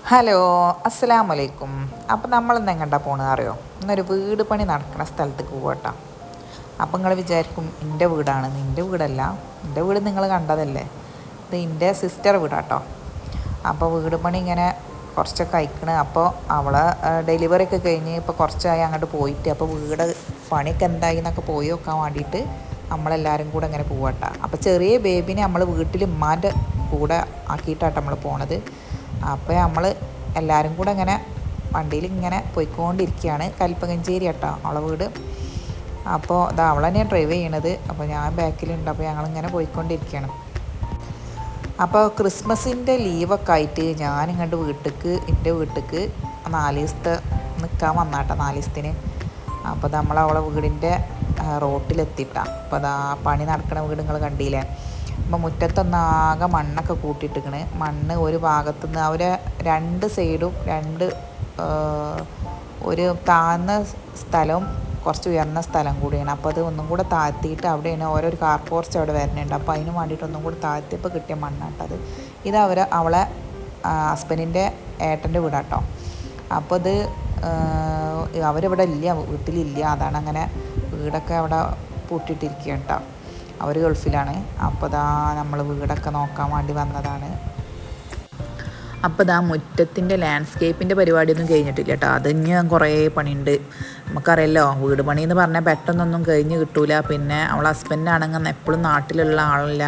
Hello, അസ്സലാമു അലൈക്കും. അപ്പോൾ നമ്മളിന്ന് എങ്ങോട്ടാ പോകണമെന്ന് അറിയോ? ഇന്നൊരു വീട് പണി നടക്കുന്ന സ്ഥലത്തേക്ക് പോകട്ടോ. അപ്പോൾ നിങ്ങൾ വിചാരിക്കും എൻ്റെ വീടാണ്. നിൻ്റെ വീടല്ല, എൻ്റെ വീട് നിങ്ങൾ കണ്ടതല്ലേ. ഇത് എൻ്റെ സിസ്റ്റർ വീടാട്ടോ. അപ്പോൾ വീട് പണി ഇങ്ങനെ കുറച്ചൊക്കെ അയക്കണ്. അപ്പോൾ അവളെ ഡെലിവറി ഒക്കെ കഴിഞ്ഞ് ഇപ്പോൾ കുറച്ചായി അങ്ങോട്ട് പോയിട്ട്, അപ്പോൾ വീട് പണിയൊക്കെ എന്തായി എന്നൊക്കെ പോയി നോക്കാൻ വേണ്ടിയിട്ട് നമ്മളെല്ലാവരും കൂടെ ഇങ്ങനെ പോവാട്ടോ. അപ്പോൾ ചെറിയ ബേബിനെ നമ്മൾ വീട്ടിൽ ഉമ്മാൻ്റെ കൂടെ ആക്കിയിട്ടാട്ടോ നമ്മൾ പോണത്. അപ്പോൾ നമ്മൾ എല്ലാവരും കൂടെ ഇങ്ങനെ വണ്ടിയിൽ ഇങ്ങനെ പോയിക്കൊണ്ടിരിക്കുകയാണ്. കൽപ്പകഞ്ചേരി കേട്ടോ അവളെ വീട്. അപ്പോൾ അത് അവൾ തന്നെയാണ് ഡ്രൈവ് ചെയ്യണത്. അപ്പോൾ ഞാൻ ബാക്കിലുണ്ട്. അപ്പോൾ ഞങ്ങളിങ്ങനെ പോയിക്കൊണ്ടിരിക്കുകയാണ്. അപ്പോൾ ക്രിസ്മസിൻ്റെ ലീവൊക്കെ ആയിട്ട് ഞാനിങ്ങോട്ട് എൻ്റെ വീട്ടിലേക്ക് 4 ദിവസത്തെ നിൽക്കാൻ വന്നാട്ടോ, 4 ദിവസത്തിന്. അപ്പോൾ നമ്മൾ അവളെ വീടിൻ്റെ റോട്ടിലെത്തിയിട്ടാണ്. അപ്പോൾ അതാ പണി നടക്കുന്ന വീട് നിങ്ങൾ കണ്ടില്ലേ. അപ്പോൾ മുറ്റത്തൊന്നാകെ മണ്ണൊക്കെ കൂട്ടിയിട്ടിരിക്കണ്. മണ്ണ് ഒരു ഭാഗത്തുനിന്ന് അവരെ 2 സൈഡും ഒരു താഴ്ന്ന സ്ഥലവും കുറച്ച് ഉയർന്ന സ്ഥലം കൂടിയാണ്. അപ്പോൾ അത് ഒന്നും കൂടെ താഴ്ത്തിയിട്ട് അവിടെയാണ് ഓരോ കാർ പോർച്ച് അവിടെ വരുന്നുണ്ട്. അപ്പോൾ അതിന് വേണ്ടിയിട്ട് ഒന്നും കൂടെ താഴ്ത്തിയപ്പോൾ കിട്ടിയ മണ്ണാട്ടത്. ഇത് അവളെ ഹസ്ബൻഡിൻ്റെ ഏട്ടൻ്റെ വീടാട്ടോ. അപ്പോൾ ഇത് അവരിവിടെ ഇല്ല, വീട്ടിലില്ല. അതാണ് അങ്ങനെ വീടൊക്കെ അവിടെ പൂട്ടിയിട്ടിരിക്കുകയാണ് കേട്ടോ. അവർ ഗൾഫിലാണ്. അപ്പോൾ ഇതാ നമ്മൾ വീടൊക്കെ നോക്കാൻ വേണ്ടി വന്നതാണ്. അപ്പോൾ ഇതാ മുറ്റത്തിൻ്റെ ലാൻഡ്സ്കേപ്പിൻ്റെ പരിപാടിയൊന്നും കഴിഞ്ഞിട്ടില്ല കേട്ടോ. അതിന് കുറേ പണിയുണ്ട്. നമുക്കറിയാമല്ലോ, വീട് പണി എന്ന് പറഞ്ഞാൽ പെട്ടെന്നൊന്നും കഴിഞ്ഞ് കിട്ടൂല. പിന്നെ അവളെ ഹസ്ബൻഡാണെങ്കിൽ എപ്പോഴും നാട്ടിലുള്ള ആളല്ല.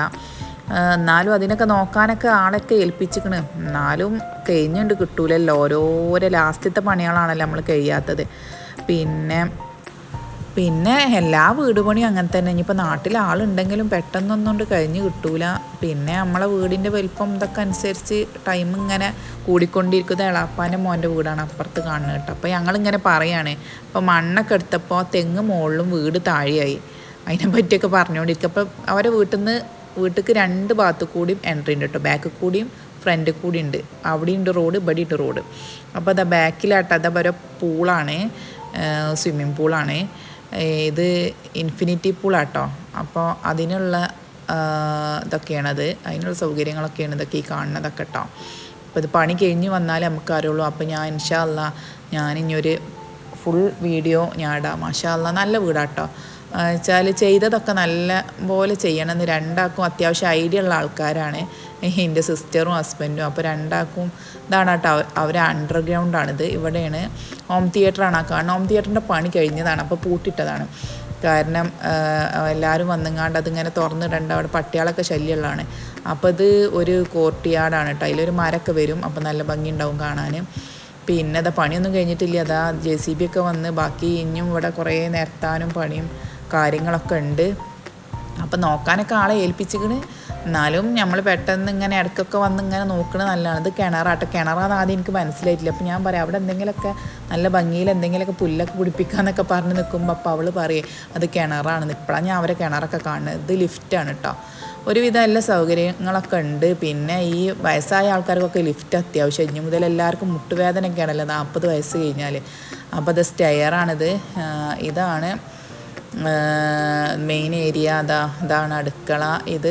എന്നാലും അതിനൊക്കെ നോക്കാനൊക്കെ ആളൊക്കെ ഏൽപ്പിച്ചിക്കണ്. എന്നാലും കഴിഞ്ഞുകൊണ്ട് കിട്ടൂലല്ലോ. ഓരോരോ ലാസ്റ്റത്തെ പണികളാണല്ലോ നമ്മൾ കഴിയാത്തത്. പിന്നെ എല്ലാ വീട് പണിയും അങ്ങനെ തന്നെ. ഇനിയിപ്പോൾ നാട്ടിൽ ആളുണ്ടെങ്കിലും പെട്ടെന്നൊന്നും കഴിഞ്ഞ് കിട്ടൂല. പിന്നെ നമ്മളെ വീടിൻ്റെ വലിപ്പം ഇതൊക്കെ അനുസരിച്ച് ടൈം ഇങ്ങനെ കൂടിക്കൊണ്ടിരിക്കുന്നത്. എളാപ്പാൻ്റെ മോൻ്റെ വീടാണ് അപ്പുറത്ത് കാണുന്നത് കേട്ടോ. അപ്പോൾ ഞങ്ങളിങ്ങനെ പറയുകയാണ്. അപ്പോൾ മണ്ണൊക്കെ എടുത്തപ്പോൾ തെങ്ങ് മുകളിലും വീട് താഴെയായി. അതിനെ പറ്റിയൊക്കെ പറഞ്ഞുകൊണ്ടിരിക്കുക. അപ്പോൾ അവരെ വീട്ടിലേക്ക് 2 ഭാഗത്തു കൂടിയും എൻട്രി ഉണ്ട് കേട്ടോ. ബാക്കിൽ കൂടിയും ഫ്രണ്ടിൽ കൂടി ഉണ്ട്. അവിടെയുണ്ട് റോഡ്, ഇവിടെ ഉണ്ട് റോഡ്. അപ്പോൾ അതാ ബാക്കിലാട്ടോ, അതാ ഒരു പൂളാണ്, സ്വിമ്മിങ് പൂളാണ്. ഇത് ഇൻഫിനിറ്റി പൂളാട്ടോ. അപ്പോൾ അതിനുള്ള ഇതൊക്കെയാണത്, അതിനുള്ള സൗകര്യങ്ങളൊക്കെയാണ് ഇതൊക്കെ ഈ കാണുന്നതൊക്കെ കേട്ടോ. അപ്പോൾ ഇത് പണി കഴിഞ്ഞ് വന്നാലേ നമുക്ക് അറിയുള്ളൂ. അപ്പോൾ ഞാൻ ഇൻഷാ അല്ലാ ഞാനിഞ്ഞൊരു ഫുൾ വീഡിയോ ഞാൻ ഇടാം. മാഷാ അല്ലാ നല്ല വീടാട്ടോ. വെച്ചാൽ ചെയ്തതൊക്കെ നല്ല പോലെ ചെയ്യണമെന്ന് രണ്ടാൾക്കും അത്യാവശ്യം ഐഡിയ ഉള്ള ആൾക്കാരാണ്, എൻ്റെ സിസ്റ്ററും ഹസ്ബൻഡും. അപ്പോൾ രണ്ടാൾക്കും ഇതാണ് കേട്ടോ, അവർ അണ്ടർഗ്രൗണ്ടാണിത്. ഇവിടെയാണ് ഹോം തിയേറ്ററാണ് ആ കാണുന്നത്. ഹോം തിയേറ്ററിൻ്റെ പണി കഴിഞ്ഞതാണ്, അപ്പോൾ പൂട്ടിയിട്ടതാണ്. കാരണം എല്ലാവരും വന്നെങ്ങാണ്ട് അതിങ്ങനെ തുറന്നിടണ്ട, അവിടെ പട്ടികളൊക്കെ ശല്യമുള്ളതാണ്. അപ്പോൾ ഇത് ഒരു കോർട്ട്യാർഡാണ് കേട്ടോ. അതിലൊരു മരമൊക്കെ വരും, അപ്പോൾ നല്ല ഭംഗി ഉണ്ടാവും കാണാൻ. പിന്നെ അതാ പണിയൊന്നും കഴിഞ്ഞിട്ടില്ല. അതാ JCB ഒക്കെ വന്ന് ബാക്കി ഇനിയും ഇവിടെ കുറേ നിരത്താനും പണിയും കാര്യങ്ങളൊക്കെ ഉണ്ട്. അപ്പം നോക്കാനൊക്കെ ആളെ ഏൽപ്പിച്ചിക്കണ്. എന്നാലും നമ്മൾ പെട്ടെന്ന് ഇങ്ങനെ ഇടയ്ക്കൊക്കെ വന്ന് ഇങ്ങനെ നോക്കണത് നല്ലതാണ്. ഇത് കിണറാട്ടെ. കിണറാന്ന് ആദ്യം എനിക്ക് മനസ്സിലായിട്ടില്ല. അപ്പോൾ ഞാൻ പറയാം അവിടെ എന്തെങ്കിലുമൊക്കെ നല്ല ഭംഗിയിൽ എന്തെങ്കിലുമൊക്കെ പുല്ലൊക്കെ പിടിപ്പിക്കാമെന്നൊക്കെ പറഞ്ഞ് നിൽക്കുമ്പോൾ അപ്പോൾ അവൾ പറയേ അത് കിണറാണ്. ഇപ്പോഴാണ് ഞാൻ അവരെ കിണറൊക്കെ കാണുന്നത്. ഇത് ലിഫ്റ്റാണ് കേട്ടോ. ഒരുവിധം എല്ലാ സൗകര്യങ്ങളൊക്കെ ഉണ്ട്. പിന്നെ ഈ വയസ്സായ ആൾക്കാർക്കൊക്കെ ലിഫ്റ്റ് അത്യാവശ്യം. ഇനി മുതൽ എല്ലാവർക്കും മുട്ടുവേദനയൊക്കെ ആണല്ലോ 40 വയസ്സ് കഴിഞ്ഞാൽ. അപ്പോൾ അത് സ്റ്റെയറാണിത്. ഇതാണ് മെയിൻ ഏരിയ. ഇതാണ് അടുക്കള. ഇത്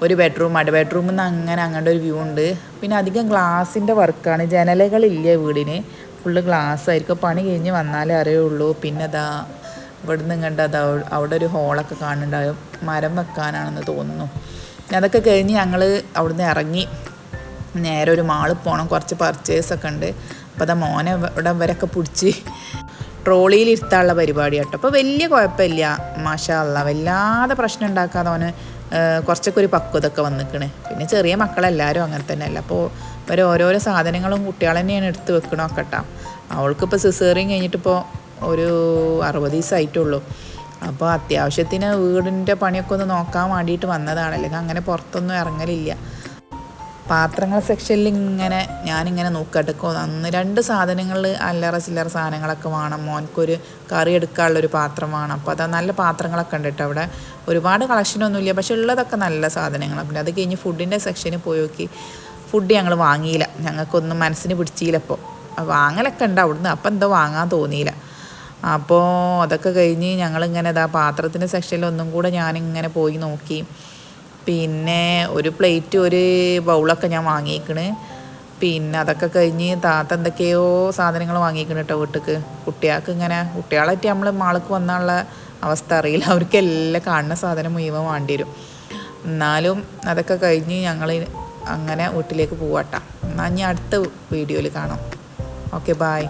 ഒരു ബെഡ്റൂമാണ്. ബെഡ്റൂമിൽ നിന്ന് അങ്ങോട്ട് ഒരു വ്യൂ ഉണ്ട്. പിന്നെ അധികം ഗ്ലാസിൻ്റെ വർക്കാണ്. ജനലുകളില്ല വീടിന്, ഫുള്ള് ഗ്ലാസ് ആയിരിക്കും. പണി കഴിഞ്ഞ് വന്നാലേ അറിയുള്ളൂ. പിന്നെ ഇവിടുന്ന് കണ്ട് അവിടെ ഒരു ഹോളൊക്കെ കാണുന്നുണ്ടാവും. മരം വെക്കാനാണെന്ന് തോന്നുന്നു. അതൊക്കെ കഴിഞ്ഞ് ഞങ്ങൾ അവിടുന്ന് ഇറങ്ങി നേരെ ഒരു മാളിൽ പോകണം. കുറച്ച് പർച്ചേസൊക്കെ ഉണ്ട്. അപ്പോൾ മോനെ ഇവിടെ ഇവരൊക്കെ പിടിച്ച് ട്രോളിയിൽ ഇരുത്താനുള്ള പരിപാടി കേട്ടോ. അപ്പോൾ വലിയ കുഴപ്പമില്ല, മാഷാ അല്ലാ. വല്ലാതെ പ്രശ്നം ഉണ്ടാക്കാതെ അവന് കുറച്ചൊക്കെ ഒരു പക്വതൊക്കെ വന്നിക്കണ്. പിന്നെ ചെറിയ മക്കളെല്ലാവരും അങ്ങനെ തന്നെ അല്ല. അപ്പോൾ ഇവർ ഓരോരോ സാധനങ്ങളും കുട്ടികൾ തന്നെയാണ് എടുത്ത് വെക്കണമൊക്കെ കേട്ടോ. അവൾക്കിപ്പോൾ സിസേറിയൻ കഴിഞ്ഞിട്ടിപ്പോൾ ഒരു 60 ദിവസമായിട്ടുള്ളൂ. അപ്പോൾ അത്യാവശ്യത്തിന് വീടിൻ്റെ പണിയൊക്കെ ഒന്ന് നോക്കാൻ വേണ്ടിയിട്ട് വന്നതാണ്. അല്ലെങ്കിൽ അങ്ങനെ പുറത്തൊന്നും ഇറങ്ങലില്ല. പാത്രങ്ങൾ സെക്ഷനിൽ ഞാനിങ്ങനെ നോക്കട്ടെ. അന്ന് 2 സാധനങ്ങൾ അല്ലറ ചില്ലറ സാധനങ്ങളൊക്കെ വേണം. മോൻക്കൊരു കറി എടുക്കാനുള്ളൊരു പാത്രം വേണം. അപ്പോൾ അത് നല്ല പാത്രങ്ങളൊക്കെ ഉണ്ട് കേട്ടോ. അവിടെ ഒരുപാട് കളക്ഷനൊന്നുമില്ല, പക്ഷെ ഉള്ളതൊക്കെ നല്ല സാധനങ്ങളാണ്. പിന്നെ അത് കഴിഞ്ഞ് ഫുഡിൻ്റെ സെക്ഷനിൽ പോയി നോക്കി. ഫുഡ് ഞങ്ങൾ വാങ്ങിയില്ല, ഞങ്ങൾക്കൊന്നും മനസ്സിന് പിടിച്ചില്ല. ഇപ്പോൾ വാങ്ങലൊക്കെ ഉണ്ട് അവിടുന്ന്, അപ്പോൾ എന്തോ വാങ്ങാൻ തോന്നിയില്ല. അപ്പോൾ അതൊക്കെ കഴിഞ്ഞ് ഞങ്ങളിങ്ങനെ പാത്രത്തിൻ്റെ സെക്ഷനിൽ ഒന്നും കൂടെ ഞാനിങ്ങനെ പോയി നോക്കി. പിന്നെ ഒരു പ്ലേറ്റ് ഒരു ബൗളൊക്കെ ഞാൻ വാങ്ങിയിരിക്കണ്. പിന്നെ അതൊക്കെ കഴിഞ്ഞ് താത്ത എന്തൊക്കെയോ സാധനങ്ങൾ വാങ്ങിക്കണം കേട്ടോ വീട്ടിലേക്ക്. കുട്ടികൾക്ക് ഇങ്ങനെ കുട്ടികളായിട്ട് നമ്മൾ മാൾക്ക് വന്നുള്ള അവസ്ഥ അറിയില്ല, അവർക്ക് എല്ലാം കാണുന്ന സാധനം മുഴുവൻ വേണ്ടി വരും. എന്നാലും അതൊക്കെ കഴിഞ്ഞ് ഞങ്ങൾ അങ്ങനെ വീട്ടിലേക്ക് പോവാട്ടോ. എന്നാൽ ഇനി അടുത്ത വീഡിയോയിൽ കാണാം. Okay, bye.